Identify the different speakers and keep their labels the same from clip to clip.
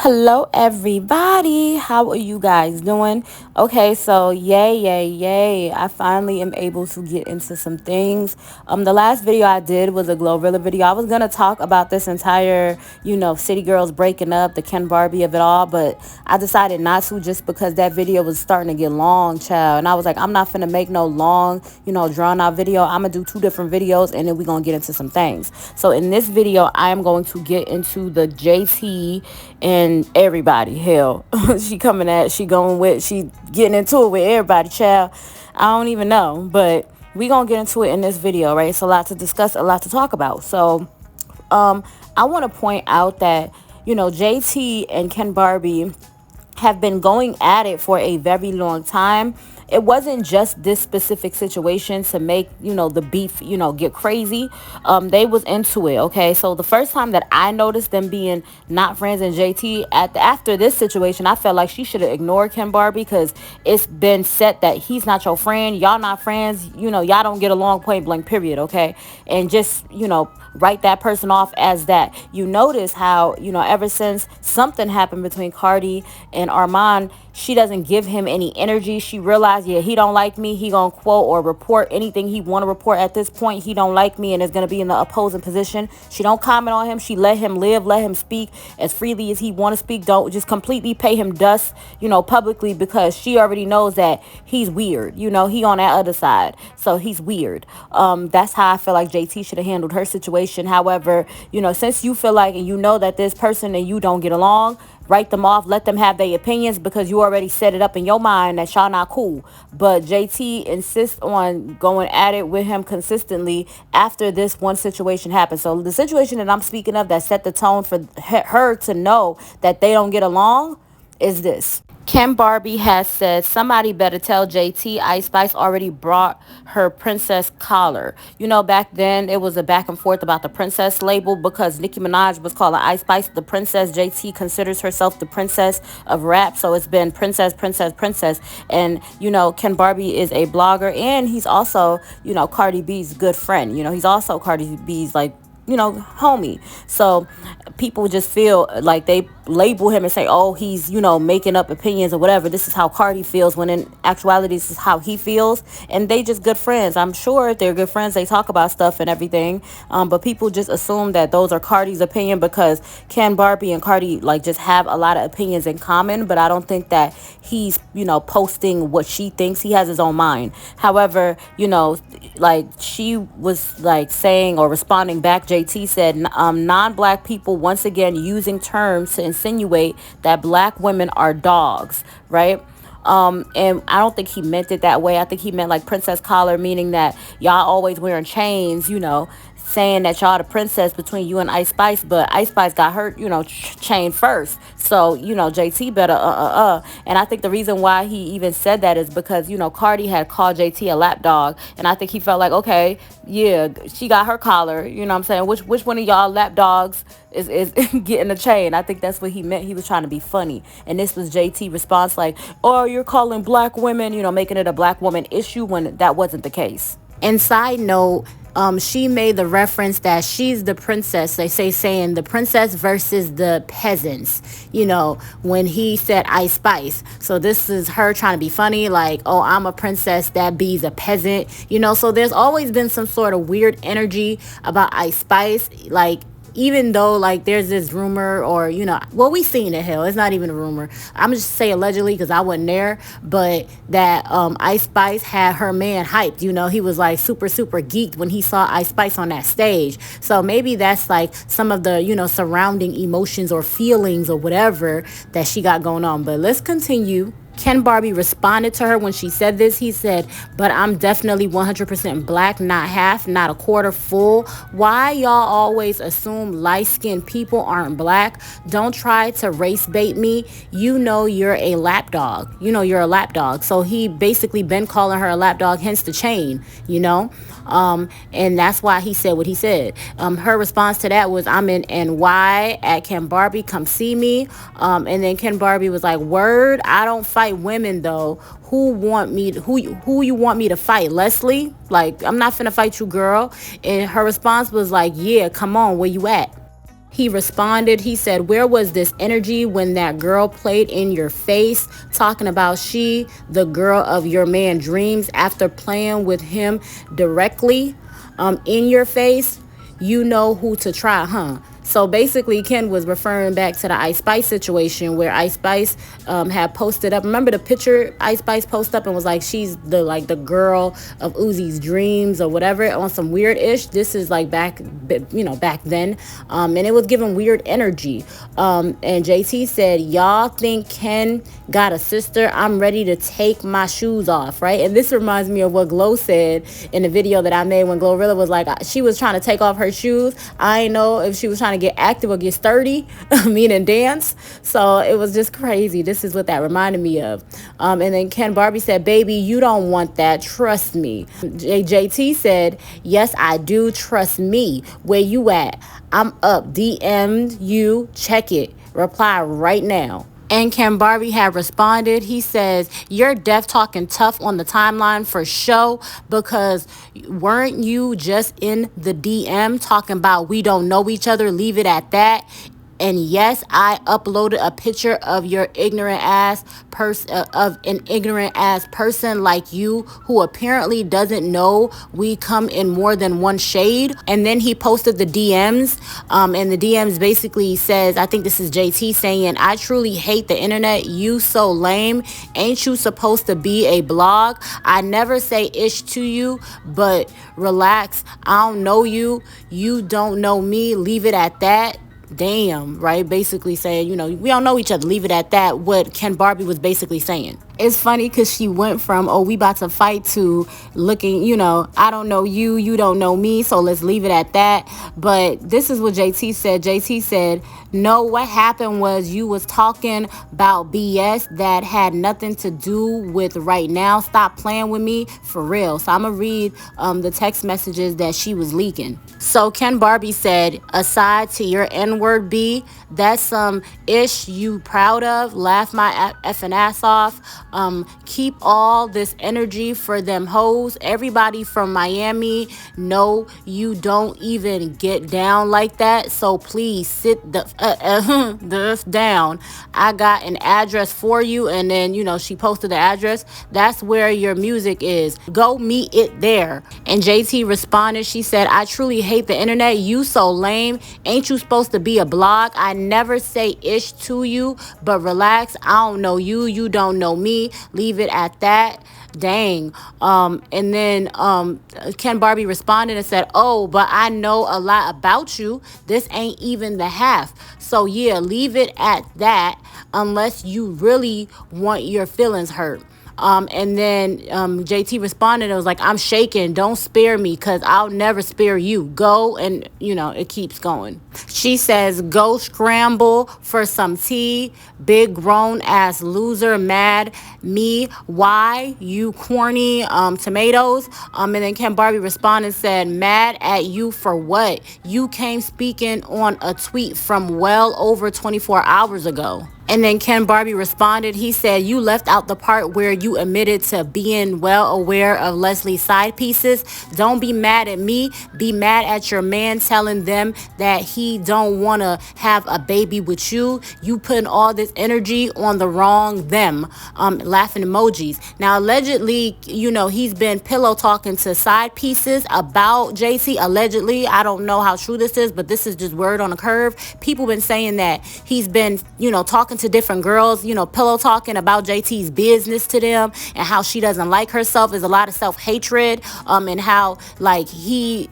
Speaker 1: Hello everybody, how are you guys doing? Okay, so yay, I finally am able to get into some things. The last video I did was a Glorilla video. I was gonna talk about this entire, city girls breaking up, the Ken Barbie of it all, but I decided not to, just because that video was starting to get long, child. And I was like, I'm not finna make no long, drawn out video. I'm gonna do two different videos and then we're gonna get into some things. So in this video, I am going to get into the JT and everybody. Hell, she getting into it with everybody, child. I don't even know, but we gonna get into it in this video, right? It's a lot to discuss, a lot to talk about. So I want to point out that JT and Ken Barbie have been going at it for a very long time. It wasn't just this specific situation to make the beef get crazy. They was into it. Okay, so the first time that I noticed them being not friends, and JT after this situation, I felt like she should have ignored Ken Barbie, because it's been set that he's not your friend, y'all not friends, y'all don't get along, point blank, period. Okay, and just write that person off as that. You notice how ever since something happened between Cardi and Armand, she doesn't give him any energy. She realized, yeah, he don't like me, he gonna quote or report anything he want to report. At this point, he don't like me and is gonna be in the opposing position. She don't comment on him. She let him live, let him speak as freely as he want to speak. Don't just completely pay him dust publicly, because she already knows that he's weird. He on that other side, so he's weird. That's how I feel like JT should have handled her situation. However, since you feel like, and that this person and you don't get along, write them off, let them have their opinions, because you already set it up in your mind that y'all not cool. But JT insists on going at it with him consistently after this one situation happened. So the situation that I'm speaking of that set the tone for her to know that they don't get along is this. Ken Barbie has said, somebody better tell JT Ice Spice already brought her princess collar. Back then it was a back and forth about the princess label, because Nicki Minaj was calling Ice Spice the princess. JT considers herself the princess of rap. So it's been princess, princess, princess. And, Ken Barbie is a blogger, and he's also, Cardi B's good friend. He's also Cardi B's homie. So people just feel like they label him and say, oh, he's making up opinions or whatever. This is how Cardi feels, when in actuality this is how he feels. And they just good friends. I'm sure if they're good friends, they talk about stuff and everything, but people just assume that those are Cardi's opinion, because Ken Barbie and Cardi just have a lot of opinions in common. But I don't think that he's posting what she thinks. He has his own mind. However, she was saying or responding back, JT said, non-black people once again using terms to insinuate that black women are dogs, right? And I don't think he meant it that way. I think he meant like princess collar, meaning that y'all always wearing chains, saying that y'all the princess between you and Ice Spice. But Ice Spice got hurt, chain first. So, JT better, And I think the reason why he even said that is because, Cardi had called JT a lapdog. And I think he felt like, okay, yeah, she got her collar. You know what I'm saying? Which one of y'all lapdogs is getting a chain? I think that's what he meant. He was trying to be funny. And this was JT response like, oh, you're calling black women, making it a black woman issue, when that wasn't the case. And side note, she made the reference that she's the princess. They saying the princess versus the peasants, when he said Ice Spice. So this is her trying to be funny, like, oh, I'm a princess, that B's a peasant, so there's always been some sort of weird energy about Ice Spice. Even though there's this rumor, or we seen it, hell, it's not even a rumor, I'm just say allegedly because I wasn't there, but that Ice Spice had her man hyped. He was super geeked when he saw Ice Spice on that stage. So maybe that's some of the surrounding emotions or feelings or whatever that she got going on. But let's continue. Ken Barbie responded to her when she said this. He said, but I'm definitely 100% black, not half, not a quarter full. Why y'all always assume light-skinned people aren't black? Don't try to race bait me. You're a lapdog. You're a lapdog. So he basically been calling her a lapdog, hence the chain, and that's why he said what he said. Her response to that was, I'm in NY at Ken Barbie, come see me. And then Ken Barbie was like, word, I don't fight women though. Who you want me to fight, Leslie? I'm not finna fight you, girl. And her response was like, yeah, come on, where you at? He responded, he said, where was this energy when that girl played in your face, talking about she, the girl of your man dreams, after playing with him directly in your face? You know who to try, huh? So basically, Ken was referring back to the Ice Spice situation where Ice Spice had posted up. Remember the picture Ice Spice posted up and was like, she's the girl of Uzi's dreams or whatever, on some weird ish. This is like back then, and it was giving weird energy. And JT said, y'all think Ken got a sister? I'm ready to take my shoes off, right? And this reminds me of what Glow said in the video that I made when Glorilla was like, she was trying to take off her shoes. I ain't know if she was trying to get active or get sturdy, meaning dance. So it was just crazy. This is what that reminded me of. And then Ken Barbie said, baby, you don't want that. Trust me. JT said, yes, I do. Trust me. Where you at? I'm up. DM'd you. Check it. Reply right now. And Ken Barbie had responded. He says, you're deaf talking tough on the timeline for show, because weren't you just in the DM talking about we don't know each other? Leave it at that. And yes, I uploaded a picture of your ignorant ass of an ignorant ass person like you, who apparently doesn't know we come in more than one shade. And then he posted the DMs, and the DMs basically says, I think this is JT saying, I truly hate the internet. You so lame. Ain't you supposed to be a blog? I never say ish to you, but relax. I don't know you. You don't know me. Leave it at that. Damn, right? Basically saying, we don't know each other. Leave it at that. What Ken Barbie was basically saying. It's funny because she went from, oh, we about to fight, to looking, I don't know you, you don't know me, so let's leave it at that. But this is what JT said. JT said, no, what happened was you was talking about BS that had nothing to do with right now. Stop playing with me, for real. So I'm going to read the text messages that she was leaking. So Ken Barbie said, aside to your N-word B, that's some ish you proud of. Laugh my effing ass off. Keep all this energy for them hoes. Everybody from Miami know you don't even get down like that. So please sit the F down. I got an address for you. And then, she posted the address. That's where your music is. Go meet it there. And JT responded. She said, I truly hate the internet. You so lame. Ain't you supposed to be a blog? I never say ish to you, but relax. I don't know you. You don't know me. Leave it at that. Dang. And then Ken Barbie responded and said, oh, but I know a lot about you. This ain't even the half. So yeah, leave it at that, unless you really want your feelings hurt. And then JT responded. It was like, I'm shaking. Don't spare me, because I'll never spare you. Go. And, it keeps going. She says, go scramble for some tea. Big grown ass loser. Mad me. Why? You corny tomatoes. And then Ken Barbie responded and said, mad at you for what? You came speaking on a tweet from well over 24 hours ago. And then Ken Barbie responded. He said, you left out the part where you admitted to being well aware of Leslie's side pieces. Don't be mad at me. Be mad at your man telling them that he don't want to have a baby with you. You putting all this energy on the wrong them. Laughing emojis. Now, allegedly, he's been pillow talking to side pieces about JT. Allegedly, I don't know how true this is, but this is just word on the curve. People been saying that he's been, talking to different girls, pillow talking about JT's business to them, and how she doesn't like herself. There's a lot of self-hatred, and how he,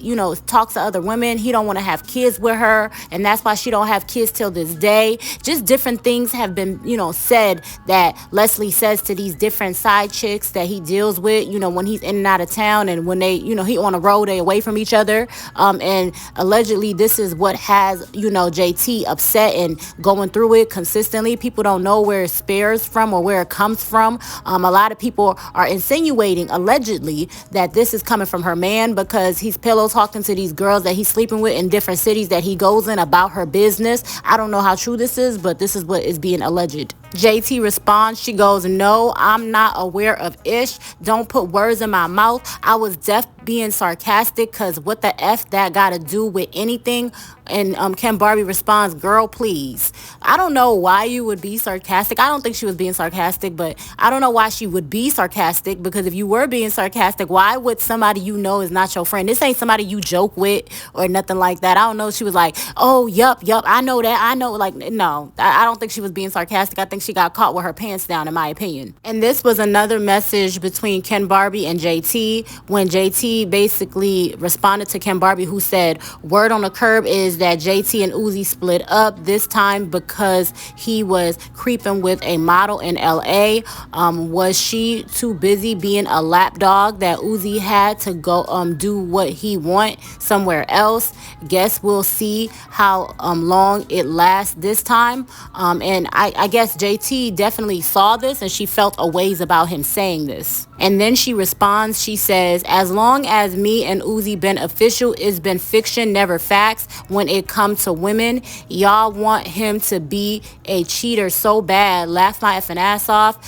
Speaker 1: talks to other women. He don't want to have kids with her, and that's why she don't have kids till this day. Just different things have been, said that Leslie says to these different side chicks that he deals with, when he's in and out of town, and when they, he on a road, they away from each other. And allegedly this is what has, JT upset and going through it consistently. People don't know where it spares from or where it comes from. A lot of people are insinuating, allegedly, that this is coming from her man, because he's pillow talking to these girls that he's sleeping with in different cities that he goes in about her business. I don't know how true this is, but this is what is being alleged. JT responds. She goes, no, I'm not aware of ish. Don't put words in my mouth. I was deaf being sarcastic, because what the F that got to do with anything? And Ken Barbie responds, girl, please. I don't know why you would be sarcastic. I don't think she was being sarcastic, but I don't know why she would be sarcastic, because if you were being sarcastic, why would somebody you know is not your friend? This ain't somebody you joke with or nothing like that. I don't know. She was like, oh, yup, I know that. I know. Like, no, I don't think she was being sarcastic. I think she got caught with her pants down, in my opinion. And this was another message between Ken Barbie and JT, when JT basically responded to Ken Barbie, who said, word on the curb is that JT and Uzi split up, this time because he was creeping with a model in LA. Was she too busy being a lapdog that Uzi had to go do what he want somewhere else? Guess we'll see how long it lasts this time. And I guess JT definitely saw this, and she felt a ways about him saying this. And then she responds, she says, as long as me and Uzi been official, it's been fiction, never facts. When it comes to women, y'all want him to be a cheater so bad. Laugh my effing ass off.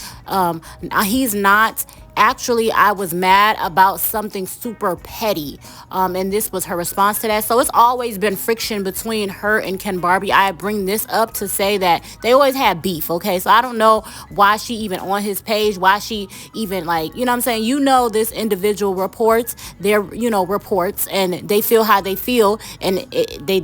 Speaker 1: He's not. Actually, I was mad about something super petty. And this was her response to that. So it's always been friction between her and Ken Barbie. I bring this up to say that they always had beef, okay? So I don't know why she even on his page, why she even, like, you know what I'm saying? You know, this individual reports their, reports, and they feel how they feel. And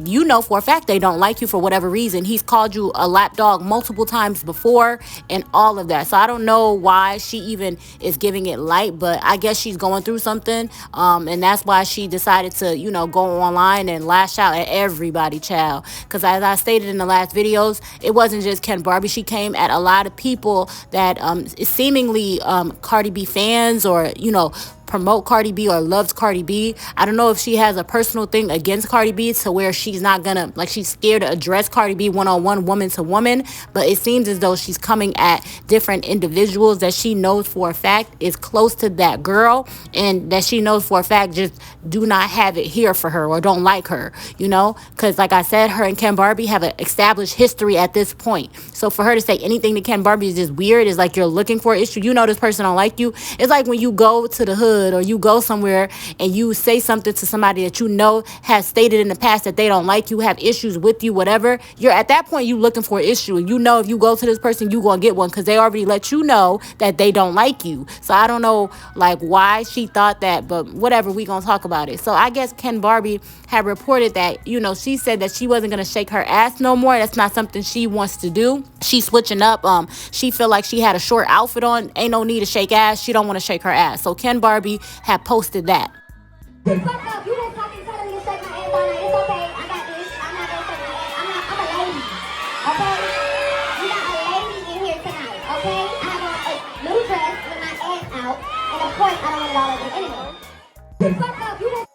Speaker 1: you know for a fact they don't like you for whatever reason. He's called you a lapdog multiple times before and all of that. So I don't know why she even is giving it light, but I guess she's going through something, and that's why she decided to go online and lash out at everybody, child, because as I stated in the last videos, it wasn't just Ken Barbie. She came at a lot of people that seemingly Cardi B fans, or promote Cardi B or loves Cardi B. I don't know if she has a personal thing against Cardi B to where she's not gonna, like, she's scared to address Cardi B one-on-one, woman to woman, but it seems as though she's coming at different individuals that she knows for a fact is close to that girl, and that she knows for a fact just do not have it here for her or don't like her, because like I said, her and Ken Barbie have an established history at this point. So for her to say anything to Ken Barbie is just weird. It's like you're looking for an issue. This person don't like you. It's like when you go to the hood, or you go somewhere and you say something to somebody that has stated in the past that they don't like you, have issues with you, whatever. You're at that point, you looking for an issue, and if you go to this person, you gonna get one, because they already let you know that they don't like you. So I don't know, like, why she thought that, but whatever, we gonna talk about it. So I guess Ken Barbie had reported that she said that she wasn't gonna shake her ass no more. That's not something she wants to do. She's switching up. She feel like she had a short outfit on, ain't no need to shake ass. She don't want to shake her ass. So Ken Barbie had posted that.
Speaker 2: Fuck up. You just talking telling me to shake my ass all night. It's okay. I got this. I'm not gonna shake my ass. I'm a lady. Okay? We got a lady in here tonight. Okay? I have on a new dress with my ass out. And of course, I don't want it all over anyway. Fuck up. You just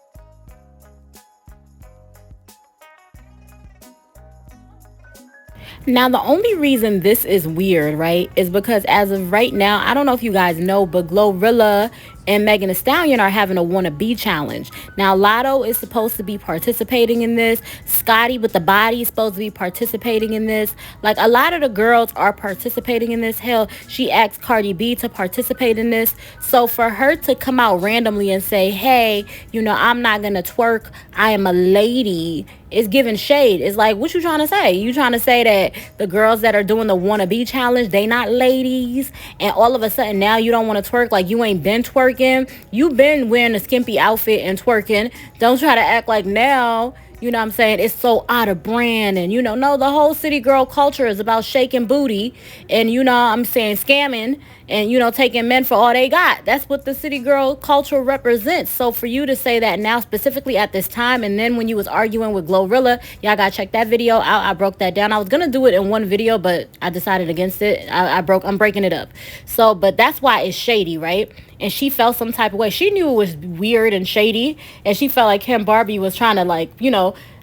Speaker 1: Now, the only reason this is weird, right, is because as of right now, I don't know if you guys know, but Glorilla and Megan Thee Stallion are having a wannabe challenge. Now, Lotto is supposed to be participating in this. Scotty with the body is supposed to be participating in this. Like, a lot of the girls are participating in this. Hell, she asked Cardi B to participate in this. So for her to come out randomly and say, hey, I'm not gonna twerk, I am a lady, it's giving shade. It's like, what you trying to say? You trying to say that the girls that are doing the wannabe challenge, they not ladies, and all of a sudden now you don't want to twerk? Like, you ain't been twerking. You've been wearing a skimpy outfit and twerking. Don't try to act like now, what I'm saying, it's so out of brand. And no, the whole city girl culture is about shaking booty and I'm saying, scamming and taking men for all they got. That's what the city girl culture represents. So for you to say that now, specifically at this time, and then when you was arguing with Glorilla, y'all gotta check that video out. I broke that down. I was gonna do it in one video, but I decided against it. I'm breaking it up. So, but that's why it's shady, right? And she felt some type of way. She knew it was weird and shady, and she felt like Kim Barbie was trying to, like,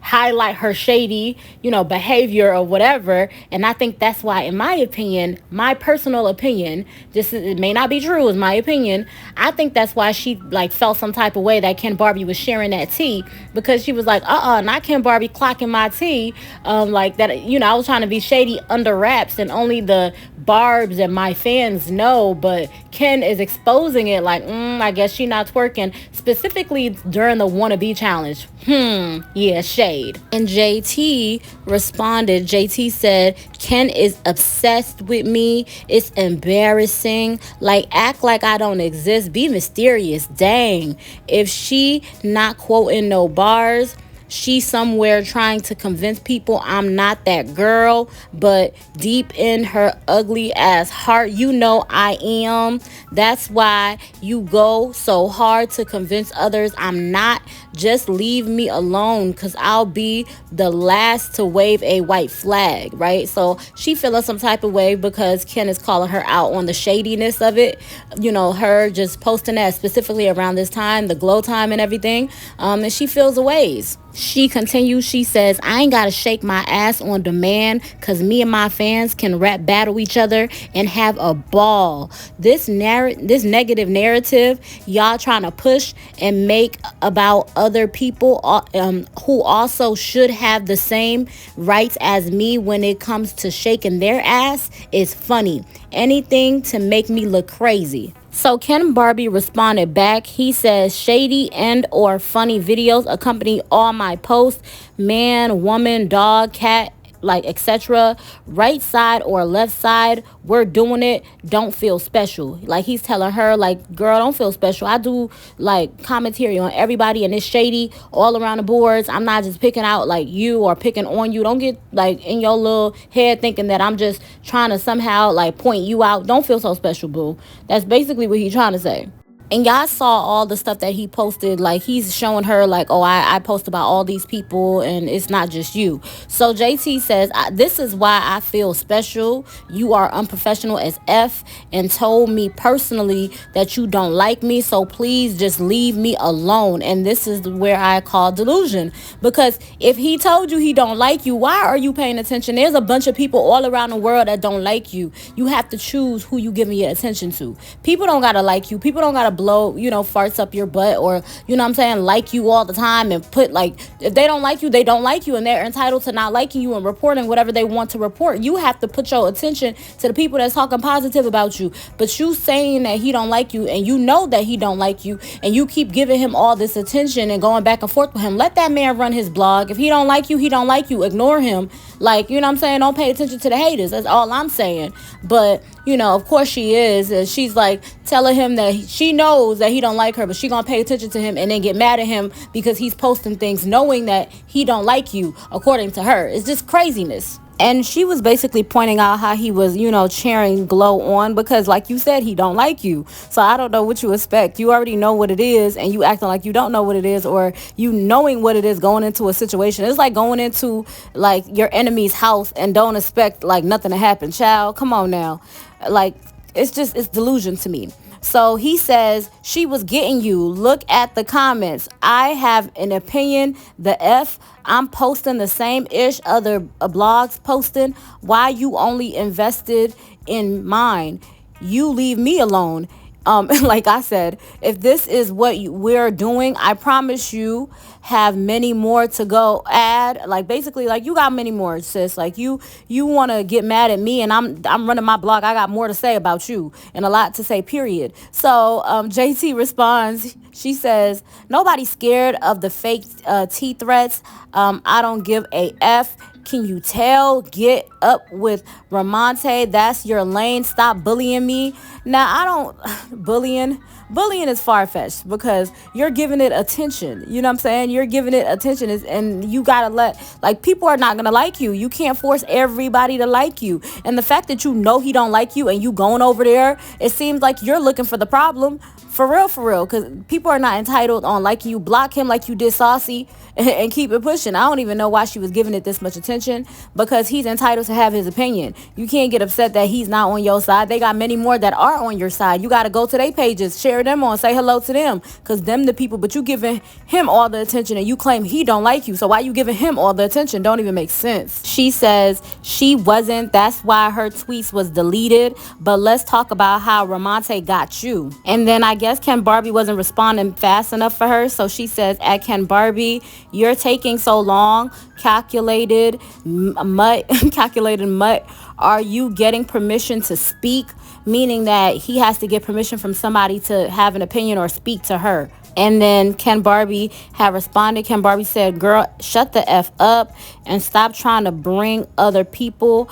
Speaker 1: highlight her shady, behavior or whatever. And I think that's why, in my opinion, my personal opinion, this is, it may not be true, is my opinion. I think that's why she like felt some type of way that Ken Barbie was sharing that tea, because she was like, not Ken Barbie clocking my tea. Like that, I was trying to be shady under wraps, and only the Barbs and my fans know, but Ken is exposing it like, I guess she not twerking, specifically during the wannabe challenge. Yeah, shade. And JT responded. JT said, Ken is obsessed with me. It's embarrassing. Like, act like I don't exist. Be mysterious. Dang. If she not quoting no bars, she somewhere trying to convince people I'm not that girl, but deep in her ugly ass heart, I am. That's why you go so hard to convince others I'm not. Just leave me alone, because I'll be the last to wave a white flag, right? So she feeling some type of way because Ken is calling her out on the shadiness of it. Her just posting that specifically around this time, the glow time and everything. And she feels a ways. She continues, she says, I ain't gotta shake my ass on demand, because me and my fans can rap battle each other and have a ball. This negative narrative y'all trying to push and make about other people who also should have the same rights as me when it comes to shaking their ass is funny. Anything to make me look crazy. So Ken Barbie responded back. He says, shady and or funny videos accompany all my posts. Man, woman, dog, cat, like etc. Right side or left side, we're doing it. Don't feel special. Like, he's telling her, like, girl, don't feel special. I do like commentary on everybody, and it's shady all around the boards. I'm not just picking out like you or picking on you. Don't get like in your little head thinking that I'm just trying to somehow like point you out. Don't feel so special, boo. That's basically what he's trying to say. And y'all saw all the stuff that he posted. Like, he's showing her like, oh, I post about all these people and it's not just you. So JT says, this is why I feel special. You are unprofessional as F and told me personally that you don't like me. So please just leave me alone. And this is where I call delusion. Because if he told you he don't like you, why are you paying attention? There's a bunch of people all around the world that don't like you. You have to choose who you giving your attention to. People don't gotta like you. People don't gotta blow, farts up your butt, or, like you all the time, and put like, if they don't like you, they don't like you, and they're entitled to not liking you and reporting whatever they want to report. You have to put your attention to the people that's talking positive about you. But you saying that he don't like you, and you know that he don't like you, and you keep giving him all this attention and going back and forth with him. Let that man run his blog. If he don't like you, he don't like you. Ignore him. Like, don't pay attention to the haters. That's all I'm saying. But of course she is, and she's like telling him that she knows that he don't like her, but she gonna pay attention to him and then get mad at him because he's posting things knowing that he don't like you, according to her. It's just craziness. And she was basically pointing out how he was, cheering Glow on because, like you said, he don't like you. So I don't know what you expect. You already know what it is, and you acting like you don't know what it is, or you knowing what it is going into a situation. It's like going into, like, your enemy's house and don't expect, like, nothing to happen. Child, come on now. Like, it's delusion to me. So he says, she was getting you. Look at the comments. I have an opinion. The F, I'm posting the same ish other blogs posting. Why you only invested in mine? You leave me alone. Like I said, if this is what we're doing, I promise you have many more to go add. Like, basically, like, you got many more, sis. Like, you want to get mad at me, and I'm running my blog. I got more to say about you and a lot to say, period. So JT responds. She says, nobody's scared of the fake T threats. I don't give a F. Can you tell? Get up with Ramonte. That's your lane. Stop bullying me. Now, I don't bullying. Bullying is far-fetched because you're giving it attention. You know what I'm saying? You're giving it attention, and you gotta like, people are not gonna like you. You can't force everybody to like you. And the fact that you know he don't like you and you going over there, it seems like you're looking for the problem. For real, because people are not entitled on liking you. Block him like you did Saucy and keep it pushing. I don't even know why she was giving it this much attention, because he's entitled to have his opinion. You can't get upset that he's not on your side. They got many more that are on your side. You got to go to their pages, share cheer them on, say hello to them, because them the people, but you giving him all the attention and you claim he don't like you. So why you giving him all the attention? Don't even make sense. She says she wasn't, that's why her tweets was deleted, but let's talk about how Ramonte got you. And then I guess Ken Barbie wasn't responding fast enough for her, so she says, at Ken Barbie, you're taking so long. Calculated mutt. Calculated mutt. Are you getting permission to speak? Meaning that he has to get permission from somebody to have an opinion or speak to her. And then Ken Barbie had responded. Ken Barbie said, girl, shut the F up and stop trying to bring other people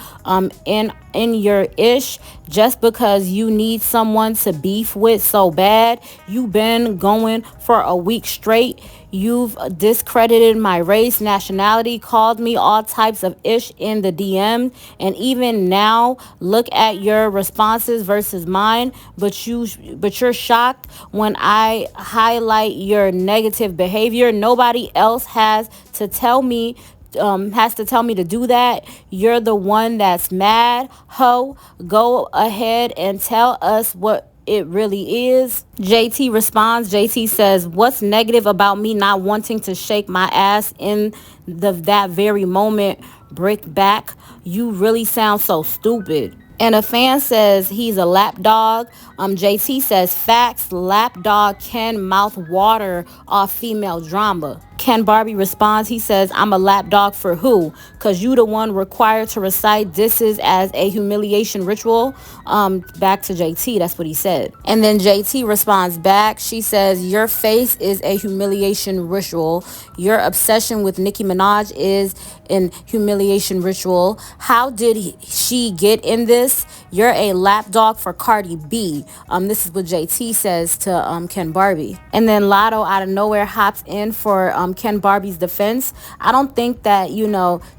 Speaker 1: in your ish just because you need someone to beef with so bad. You've been going for a week straight. You've discredited my race, nationality, called me all types of ish in the DM. And even now, look at your responses versus mine. But you're shocked when I highlight your negative behavior. Nobody else has to tell me to do that. You're the one that's mad. Ho, go ahead and tell us what it really is. JT responds. JT says, what's negative about me not wanting to shake my ass in that very moment? Brick back. You really sound so stupid. And a fan says he's a lap dog. JT says, facts, lap dog can mouth water off female drama. Ken Barbie responds. He says, I'm a lap dog for who? Because you the one required to recite disses as a humiliation ritual. Back to JT. That's what he said. And then JT responds back. She says, your face is a humiliation ritual. Your obsession with Nicki Minaj is an humiliation ritual. How did she get in this? You're a lapdog for Cardi B. This is what JT says to Ken Barbie. And then Lotto out of nowhere hops in for Ken Barbie's defense. I don't think that,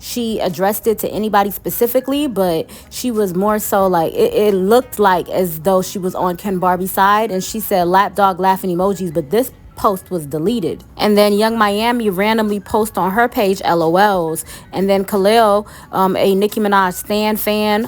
Speaker 1: she addressed it to anybody specifically, but she was more so like, it looked like as though she was on Ken Barbie's side, and she said lapdog laughing emojis, but this post was deleted. And then Young Miami randomly post on her page LOLs. And then Khalil, a Nicki Minaj stan fan,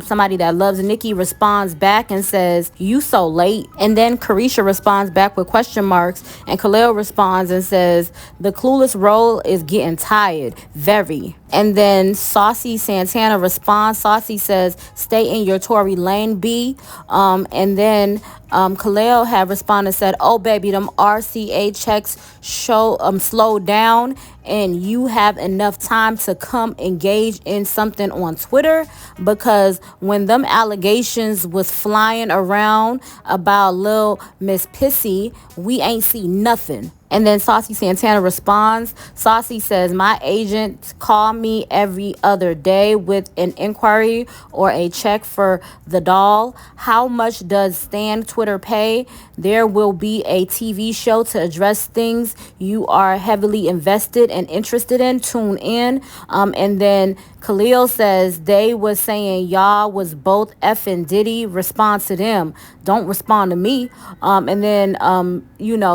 Speaker 1: somebody that loves Nicki, responds back and says, you so late. And then Carisha responds back with question marks, and Khalil responds and says, the clueless role is getting tired, very. And then Saucy Santana responds. Saucy says, stay in your Tory Lane, B. And then Khalil had responded and said, oh baby, them RCA checks slow down, and you have enough time to come engage in something on Twitter, because when them allegations was flying around about Lil Miss Pissy, we ain't see nothing. And then Saucy Santana responds. Saucy says, my agent call me every other day with an inquiry or a check for the doll. How much does Stan Twitter pay? There will be a TV show to address things you are heavily invested and interested in. Tune in. And then Khalil says they was saying y'all was both effing Diddy. Respond to them. Don't respond to me. And then,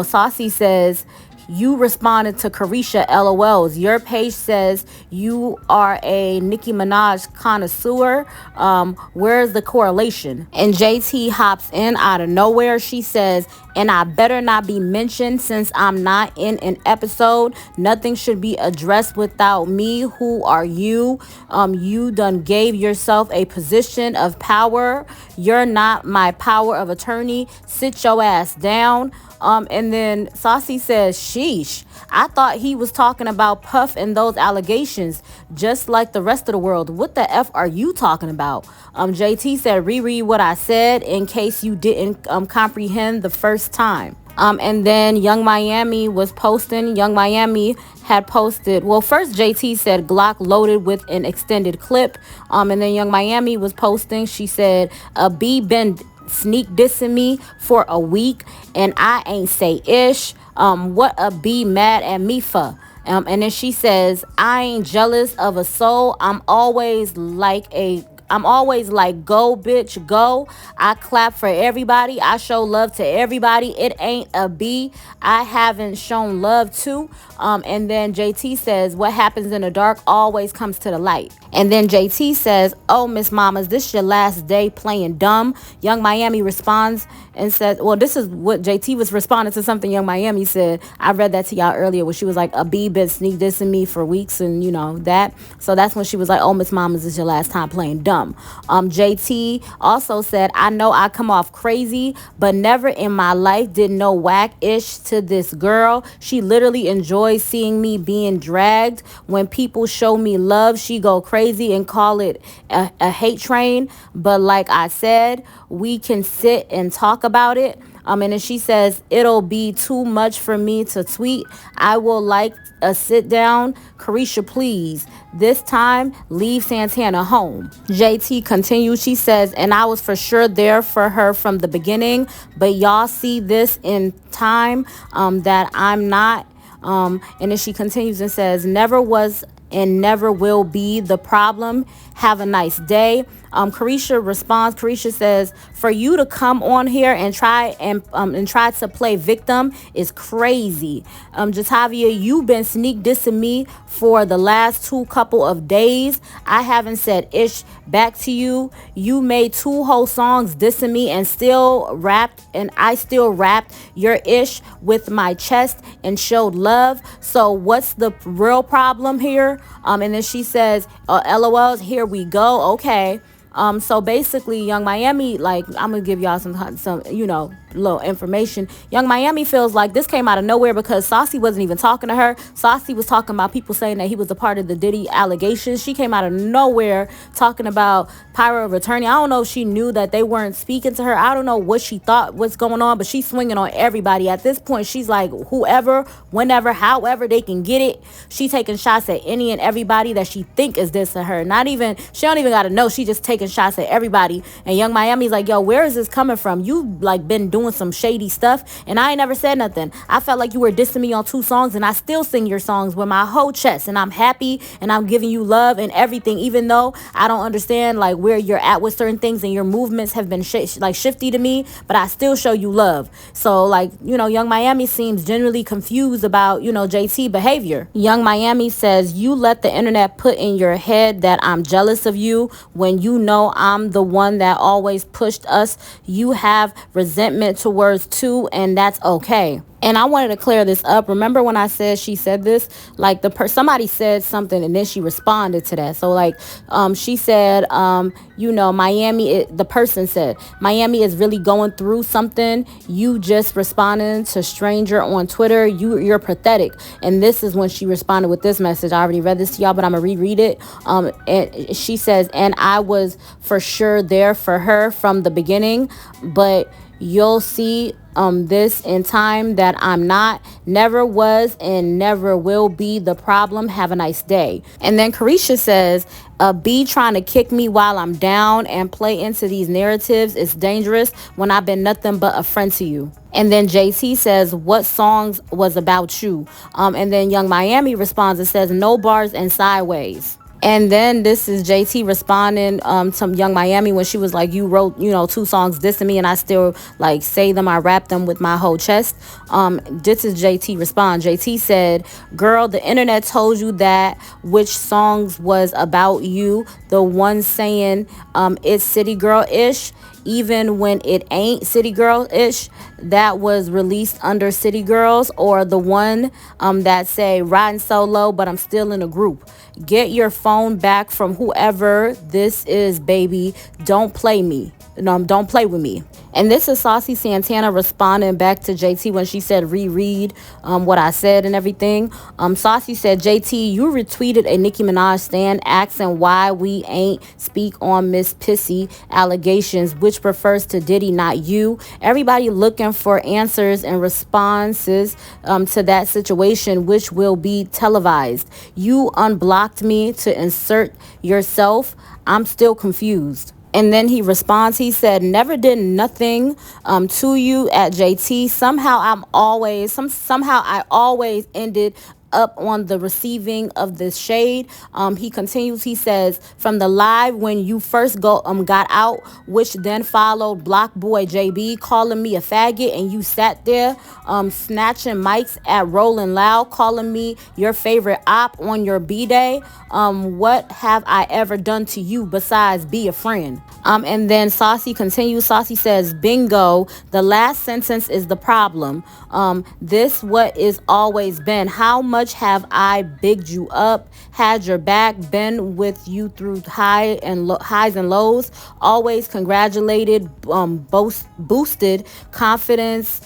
Speaker 1: Saucy says, you responded to Carisha LOLs. Your page says you are a Nicki Minaj connoisseur. Where's the correlation? And JT hops in out of nowhere. She says, and I better not be mentioned since I'm not in an episode. Nothing should be addressed without me. Who are you? You done gave yourself a position of power. You're not my power of attorney. Sit your ass down. And then Saucy says, sheesh, I thought he was talking about Puff and those allegations, just like the rest of the world. What the F are you talking about? JT said, reread what I said in case you didn't comprehend the first time. And then Young Miami was posting. Young Miami had posted, well, first JT said Glock loaded with an extended clip. And then Young Miami was posting. She said, B been sneak dissing me for a week and I ain't say ish. What a B mad at me for? And then she says, I ain't jealous of a soul. I'm always like a I'm always like, go bitch, go. I clap for everybody. I show love to everybody. It ain't a B I haven't shown love to. And then JT says, what happens in the dark always comes to the light. And then JT says, oh, Ms.mama, this your last day playing dumb? Young Miami responds and says, well, this is what JT was responding to something Young Miami said. I read that to y'all earlier where she was like, a B been sneak dissing me for weeks and, that. So that's when she was like, oh, Ms.mama, this is your last time playing dumb. JT also said, I know I come off crazy, but never in my life did no whack-ish to this girl. She literally enjoys seeing me being dragged. When people show me love, she go crazy and call it a hate train. But like I said, we can sit and talk about it. And then she says, it'll be too much for me to tweet. I will like a sit down. Carisha, please. This time, leave Santana home. JT continues. She says, and I was for sure there for her from the beginning. But y'all see this in time that I'm not. And then she continues and says, never was and never will be the problem. Have a nice day. Carisha responds. Carisha says, for you to come on here and try to play victim is crazy. Jatavia, you've been sneak dissing me for the last couple of days. I haven't said ish back to you. You made 2 whole songs dissing me and I still rapped your ish with my chest and showed love. So what's the real problem here? And then she says, LOLs, here we go. Okay. So basically, Young Miami, like, I'm gonna give y'all some little information. Young Miami feels like this came out of nowhere because Saucy wasn't even talking to her. Saucy was talking about people saying that he was a part of the Diddy allegations. She came out of nowhere talking about power of attorney. I don't know if she knew that they weren't speaking to her. I don't know what she thought was going on, but she's swinging on everybody. At this point, she's like, whoever, whenever, however they can get it. She taking shots at any and everybody that she think is this to her. She don't even got to know. She just taking shots at everybody. And Young Miami's like, yo, where is this coming from? You like been doing some shady stuff and I ain't never said nothing. I felt like you were dissing me on 2 songs and I still sing your songs with my whole chest and I'm happy and I'm giving you love and everything, even though I don't understand like where you're at with certain things and your movements have been shifty to me, but I still show you love. So like, Young Miami seems generally confused about, JT behavior. Young Miami says, you let the internet put in your head that I'm jealous of you when you know I'm the one that always pushed us. You have resentment towards too, and that's okay. And I wanted to clear this up. Remember when I said she said this? Like somebody said something and then she responded to that. So like she said, Miami, the person said, Miami is really going through something. You just responding to stranger on Twitter. You're pathetic. And this is when she responded with this message. I already read this to y'all, but I'm going to reread it. And she says, and I was for sure there for her from the beginning, but you'll see this in time that I'm not, never was and never will be the problem. Have a nice day. And then Carisha says, B trying to kick me while I'm down and play into these narratives is dangerous when I've been nothing but a friend to you. And then JT says, what songs was about you? And then Young Miami responds and says, no bars and sideways. And then this is JT responding to Young Miami when she was like, you wrote, 2 songs dissing me and I still like say them. I rap them with my whole chest. This is JT respond. JT said, girl, the internet told you that which songs was about you. The one saying it's city girl-ish. Even when it ain't city girl-ish, that was released under City Girls, or the one that say riding solo but I'm still in a group. Get your phone back from whoever this is, baby. Don't play me. Don't play with me. And this is Saucy Santana responding back to JT when she said reread what I said and everything. Saucy said, JT, you retweeted a Nicki Minaj stand asking why we ain't speak on Miss Pissy allegations, which refers to Diddy, not you. Everybody looking for answers and responses to that situation, which will be televised. You unblocked me to insert yourself. I'm still confused. And then he responds, he said, never did nothing to you at JT. Somehow I always ended up on the receiving of this shade. He continues, he says, from the live when you first got out, which then followed Block Boy JB calling me a faggot, and you sat there snatching mics at Rolling Loud, calling me your favorite op on your B-Day. What have I ever done to you besides be a friend? And then Saucy continues. Saucy says, bingo, the last sentence is the problem. This what is always been. How much have I bigged you up, had your back, been with you through highs and lows, always congratulated, boosted confidence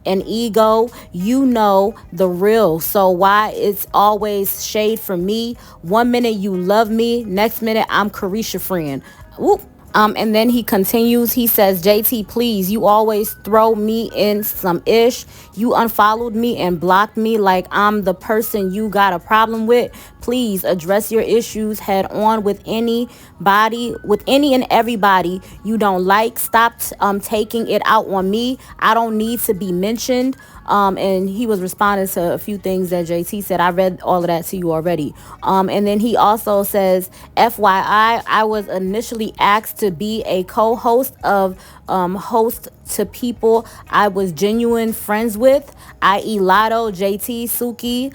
Speaker 1: and ego. You know the real. So why it's always shade from me? 1 minute you love me, next minute I'm Carisha friend. Whoop. And then he continues. He says, JT, please, you always throw me in some ish. You unfollowed me and blocked me like I'm the person you got a problem with. Please address your issues head on with anybody, with any and everybody you don't like. Stop taking it out on me. I don't need to be mentioned. And he was responding to a few things that JT said. I read all of that to you already. And then he also says, FYI, I was initially asked to be a co-host of host to people I was genuine friends with, i.e. Lotto, JT, Suki,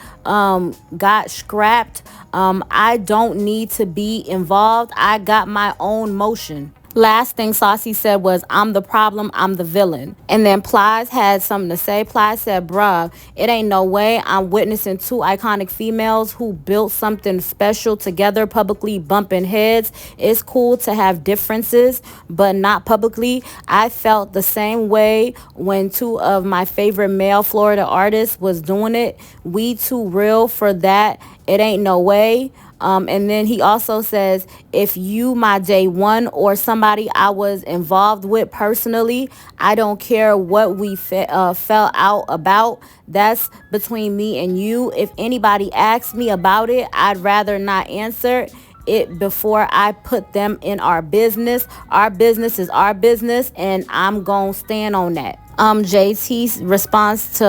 Speaker 1: got scrapped. I don't need to be involved. I got my own motion. Last thing Saucy said was, I'm the problem, I'm the villain. And then Plies had something to say. Plies said, bruh, it ain't no way I'm witnessing two iconic females who built something special together publicly bumping heads. It's cool to have differences, but not publicly. I felt the same way when two of my favorite male Florida artists was doing it. We too real for that. It ain't no way. And then he also says, if you my day one or somebody I was involved with personally, I don't care what we fell out about. That's between me and you. If anybody asks me about it, I'd rather not answer it before I put them in our business. Our business is our business, and I'm gonna stand on that. JT responds to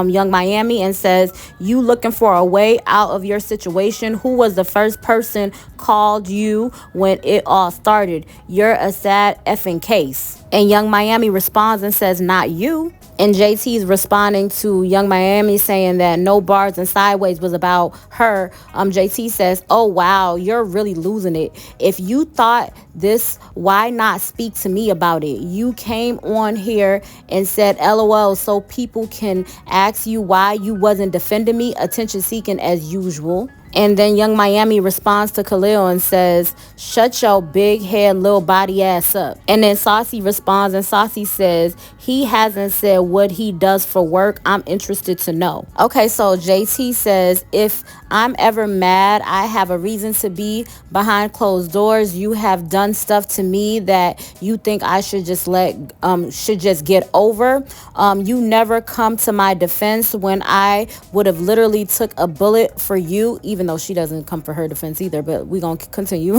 Speaker 1: Young Miami and says, you looking for a way out of your situation? Who was the first person called you when it all started? You're a sad effing case. And Young Miami responds and says, not you. And JT's responding to Young Miami saying that no bars and sideways was about her. JT says, oh, wow, you're really losing it. If you thought this, why not speak to me about it? You came on here and said LOL so people can ask you why you wasn't defending me, attention seeking as usual. And then Young Miami responds to Khalil and says, shut your big head, little body ass up. And then Saucy responds, and Saucy says, he hasn't said what he does for work. I'm interested to know. Okay, so JT says, if I'm ever mad, I have a reason to be behind closed doors. You have done stuff to me that you think I should just get over. You never come to my defense when I would have literally took a bullet for you, even though she doesn't come for her defense either, but we're going to continue.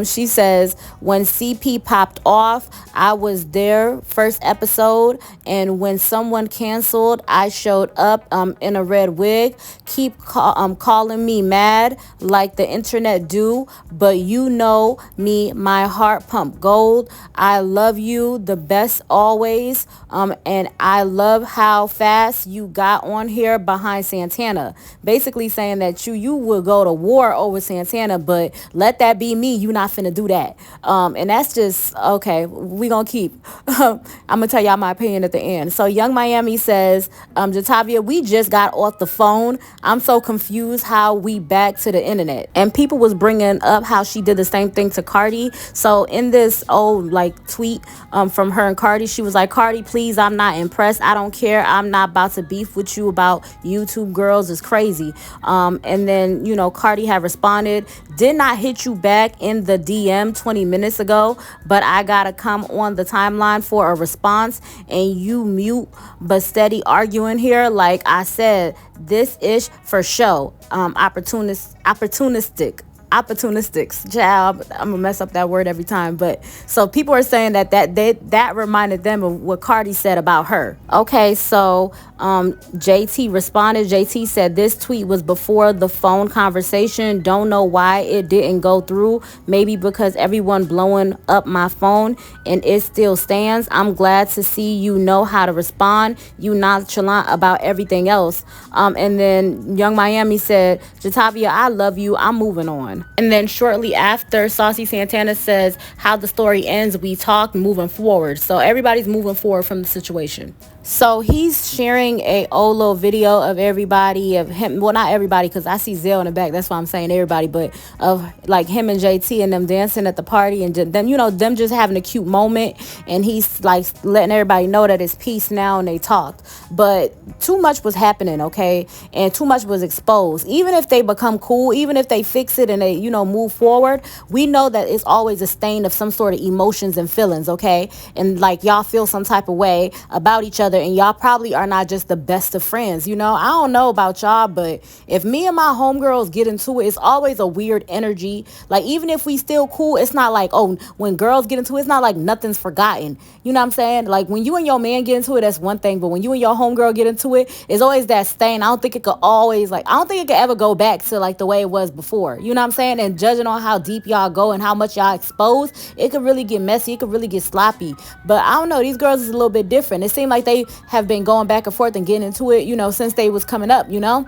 Speaker 1: She says, when CP popped off, I was there first episode, and when someone canceled, I showed up in a red wig. Keep calling me mad like the internet do, but you know me, my heart pump gold. I love you the best always, and I love how fast you got on here behind Santana. Basically saying that you will go to war over Santana, but let that be me. You not finna do that. And that's just, okay, we gonna keep. I'm gonna tell y'all my opinion at the end. So Young Miami says, Jatavia, we just got off the phone. I'm so confused how we back to the internet. And people was bringing up how she did the same thing to Cardi. So in this old tweet from her and Cardi, she was like, Cardi, please, I'm not impressed. I don't care. I'm not about to beef with you about YouTube girls. It's crazy. And then, Cardi had responded, did not hit you back in the DM 20 minutes ago, but I gotta come on the timeline for a response, and you mute but steady arguing here. Like I said, this ish for show. Opportunistic. opportunistics. Child, I'm gonna mess up that word every time. But so people are saying that reminded them of what Cardi said about her. Okay, so JT responded. JT said this tweet was before the phone conversation. Don't know why it didn't go through. Maybe because everyone blowing up my phone and it still stands. I'm glad to see you know how to respond. You nonchalant about everything else. And then Young Miami said, Jatavia, I love you. I'm moving on. And then shortly after, Saucy Santana says, how the story ends, we talk moving forward. So everybody's moving forward from the situation. So he's sharing a old little video of everybody, of him, well, not everybody, because I see Zell in the back, that's why I'm saying everybody, but of like him and JT and them dancing at the party, and then, you know, them just having a cute moment, and he's like letting everybody know that it's peace now, and they talked. But too much was happening, okay, and too much was exposed. Even if they become cool, even if they fix it and they, you know, move forward, we know that it's always a stain of some sort of emotions and feelings, okay, and like y'all feel some type of way about each other, and y'all probably are not just the best of friends. You know, I don't know about y'all, but if me and my homegirls get into it, it's always a weird energy. Like, even if we still cool, it's not like, oh, when girls get into it, it's not like nothing's forgotten. You know what I'm saying? Like, when you and your man get into it, that's one thing, but when you and your homegirl get into it, it's always that stain. I don't think it could always, like, I don't think it could ever go back to like the way it was before. You know what I'm saying? And judging on how deep y'all go and how much y'all expose, it could really get messy. It could really get sloppy. But I don't know, these girls is a little bit different. It seemed like they have been going back and forth and getting into it, you know, since they was coming up, you know.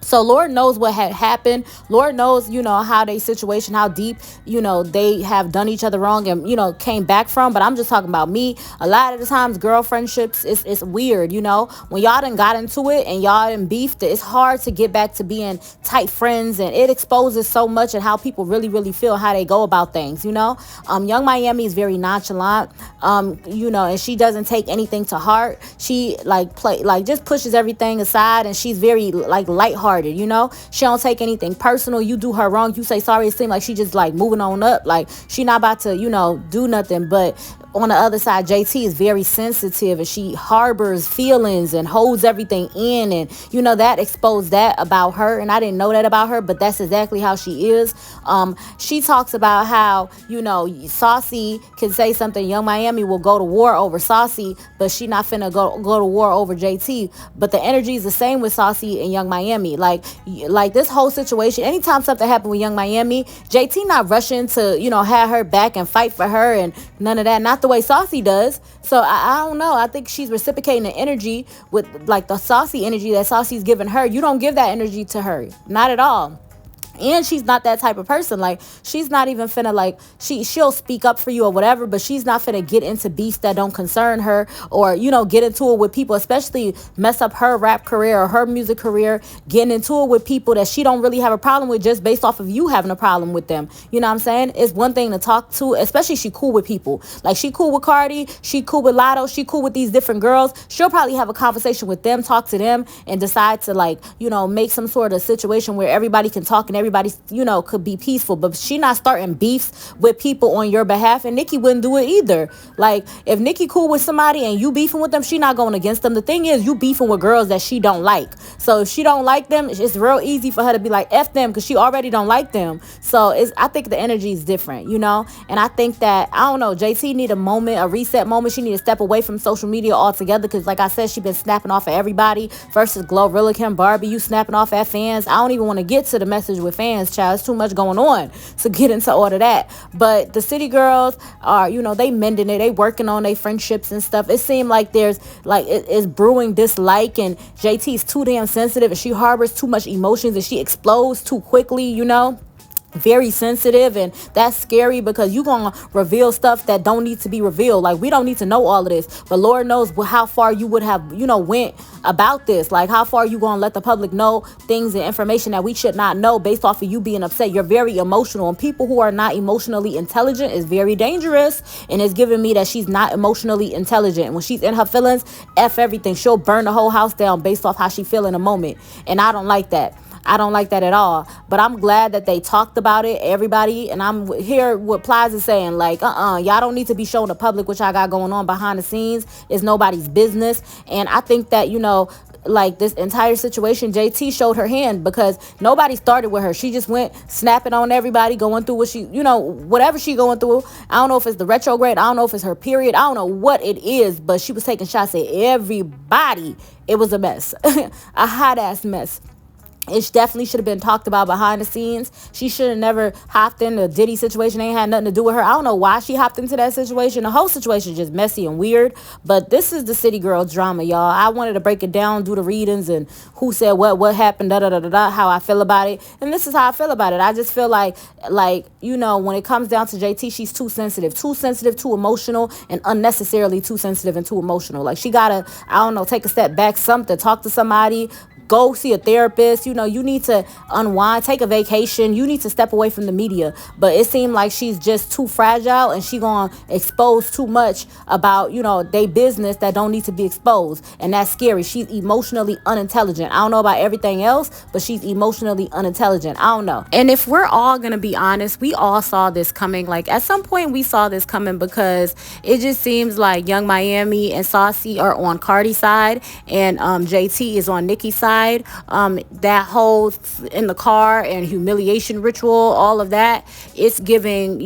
Speaker 1: So Lord knows what had happened. Lord knows, you know, how they situation, how deep, you know, they have done each other wrong and, you know, came back from. But I'm just talking about me. A lot of the times, girl friendships, it's weird, you know. When y'all done got into it and y'all done beefed, it's hard to get back to being tight friends. And it exposes so much and how people really, really feel, how they go about things, you know. Young Miami is very nonchalant, you know, and she doesn't take anything to heart. She just pushes everything aside, and she's very like lighthearted. You know, she don't take anything personal. You do her wrong, you say sorry. It seems like she just like moving on up, like she not about to, you know, do nothing. But on the other side, JT is very sensitive, and she harbors feelings and holds everything in, and you know, that exposed that about her, and I didn't know that about her, but that's exactly how she is. She talks about how, you know, Saucy can say something, Young Miami will go to war over Saucy, but she not finna go to war over JT. But the energy is the same with Saucy and Young Miami. Like this whole situation, anytime something happened with Young Miami, JT not rushing to, you know, have her back and fight for her and none of that. Not the way Saucy does. So I don't know. I think she's reciprocating the energy with like the Saucy energy that Saucy's giving her. You don't give that energy to her. Not at all. And she's not that type of person. Like, she's not even finna, like, she'll speak up for you or whatever, but she's not finna get into beefs that don't concern her, or, you know, get into it with people, especially mess up her rap career or her music career, getting into it with people that she don't really have a problem with just based off of you having a problem with them. You know what I'm saying? It's one thing to talk to, especially she cool with people. Like, she cool with Cardi, she cool with Lotto, she cool with these different girls. She'll probably have a conversation with them, talk to them, and decide to, like, you know, make some sort of situation where everybody can talk and everybody, you know, could be peaceful. But she not starting beefs with people on your behalf, and Nicki wouldn't do it either. Like, if Nicki cool with somebody and you beefing with them, she not going against them. The thing is, you beefing with girls that she don't like. So if she don't like them, it's real easy for her to be like, F them, because she already don't like them. So I think the energy is different, you know. And I think that, I don't know, JT need a moment, a reset moment. She need to step away from social media altogether, because like I said, she been snapping off at everybody versus Glorilla, Kim, Barbie. You snapping off at fans. I don't even want to get to the message with fans, child. It's too much going on to get into all of that. But the city girls are, you know, they mending it. They working on their friendships and stuff. It seemed like there's like it's brewing dislike, and JT's too damn sensitive, and she harbors too much emotions, and she explodes too quickly, you know. Very sensitive, and that's scary, because you gonna reveal stuff that don't need to be revealed. Like, we don't need to know all of this, but Lord knows how far you would have, you know, went about this. Like, how far you gonna let the public know things and information that we should not know based off of you being upset. You're very emotional, and people who are not emotionally intelligent is very dangerous, and it's giving me that she's not emotionally intelligent. When she's in her feelings, F everything. She'll burn the whole house down based off how she feel in a moment, and I don't like that. I don't like that at all. But I'm glad that they talked about it, everybody. And I'm here what Plies is saying, like, y'all don't need to be showing the public what y'all got going on behind the scenes. It's nobody's business. And I think that, you know, like this entire situation, JT showed her hand, because nobody started with her. She just went snapping on everybody, going through what she, whatever she going through. I don't know if it's the retrograde. I don't know if it's her period. I don't know what it is, but she was taking shots at everybody. It was a mess, a hot ass mess. It definitely should have been talked about behind the scenes. She should have never hopped in the Diddy situation. It ain't had nothing to do with her. I don't know why she hopped into that situation. The whole situation is just messy and weird. But this is the City Girl drama, y'all. I wanted to break it down, do the readings, and who said what happened, how I feel about it. And this is how I feel about it. I just feel like, when it comes down to JT, she's too sensitive, too emotional, and unnecessarily too sensitive and too emotional. Like, she gotta, I don't know, take a step back, talk to somebody, go see a therapist. You need to unwind, take a vacation. You need to step away from the media. But it seemed like she's just too fragile, and she gonna expose too much about, they business that don't need to be exposed. And that's scary. She's emotionally unintelligent. I don't know about everything else, but she's emotionally unintelligent. I don't know. And if we're all gonna be honest, we all saw this coming. Like, at some point we saw this coming, because it just seems like Young Miami and Saucy are on Cardi's side, and JT is on Nicki's side. That whole in the car and humiliation ritual, all of that, it's giving,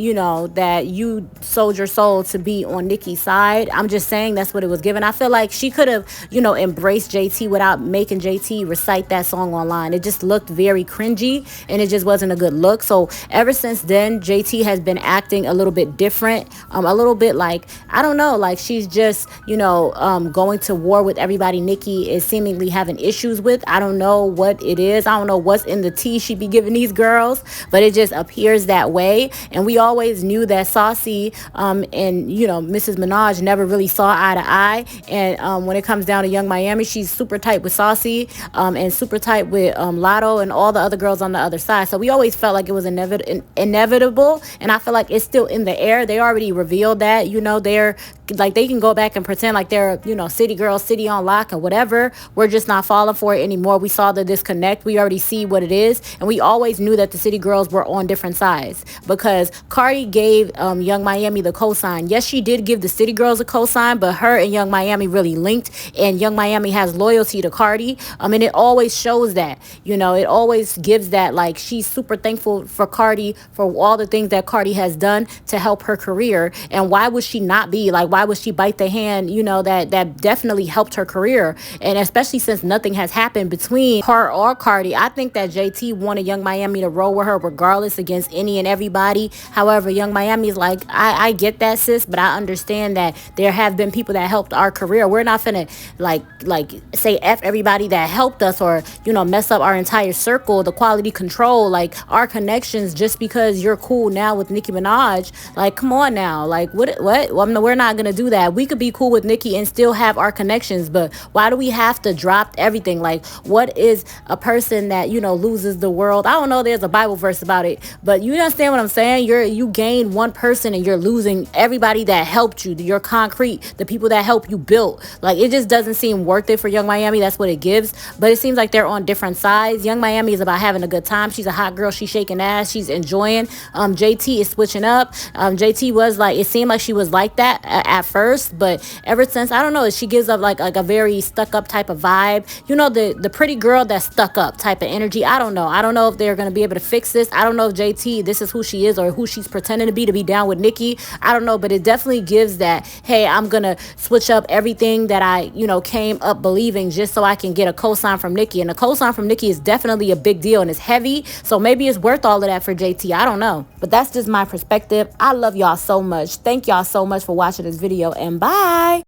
Speaker 1: that you sold your soul to be on Nicki's side. I'm just saying that's what it was given. I feel like she could have, embraced JT without making JT recite that song online. It just looked very cringy, and it just wasn't a good look. So ever since then, JT has been acting a little bit different, a little bit like, I don't know, like she's just, going to war with everybody Nicki is seemingly having issues with. I don't know what it is. I don't know what's in the tea she be giving these girls, but it just appears that way. And we always knew that Saucy and Mrs. Minaj never really saw eye to eye. And when it comes down to Young Miami, she's super tight with Saucy and super tight with Lotto and all the other girls on the other side. So we always felt like it was inevitable, and I feel like it's still in the air. They already revealed that, they're like, they can go back and pretend like they're, city girls, city on lock or whatever. We're just not falling for it anymore. We saw the disconnect. We already see what it is. And we always knew that the city girls were on different sides, because Cardi gave Young Miami the cosign. Yes, she did give the city girls a cosign, but her and Young Miami really linked, and Young Miami has loyalty to Cardi. And it always shows that, it always gives that, like, she's super thankful for Cardi for all the things that Cardi has done to help her career. And why would she not be like, why would she bite the hand, that definitely helped her career? And especially since nothing has happened between her or Cardi, I think that JT wanted Young Miami to roll with her regardless, against any and everybody. However, Young Miami is like, I get that, sis, but I understand that there have been people that helped our career. We're not finna like say F everybody that helped us, or mess up our entire circle, the quality control, like our connections, just because you're cool now with Nicki Minaj. Like, come on now. Like, what? Well, no, we're not gonna do that. We could be cool with Nicki and still have our connections, but why do we have to drop everything? Like, what is a person that loses the world? I don't know, there's a Bible verse about it, but you understand what I'm saying? You gain one person and you're losing everybody that helped you, your concrete, the people that help you build. Like, it just doesn't seem worth it for Young Miami. That's what it gives. But it seems like they're on different sides. Young Miami is about having a good time. She's a hot girl. She's shaking ass. She's enjoying. JT is switching up. JT was like, it seemed like she was like that at first, but ever since, I don't know, she gives up like a very stuck up type of vibe. The pretty girl that's stuck up type of energy. I don't know if they're going to be able to fix this. I don't know if JT, this is who she is, or who she's pretending to be down with Nicki. I don't know, but it definitely gives that, hey, I'm going to switch up everything that I, came up believing just so I can get a cosign from Nicki. And a cosign from Nicki is definitely a big deal, and it's heavy. So maybe it's worth all of that for JT. I don't know. But that's just my perspective. I love y'all so much. Thank y'all so much for watching this video, and bye.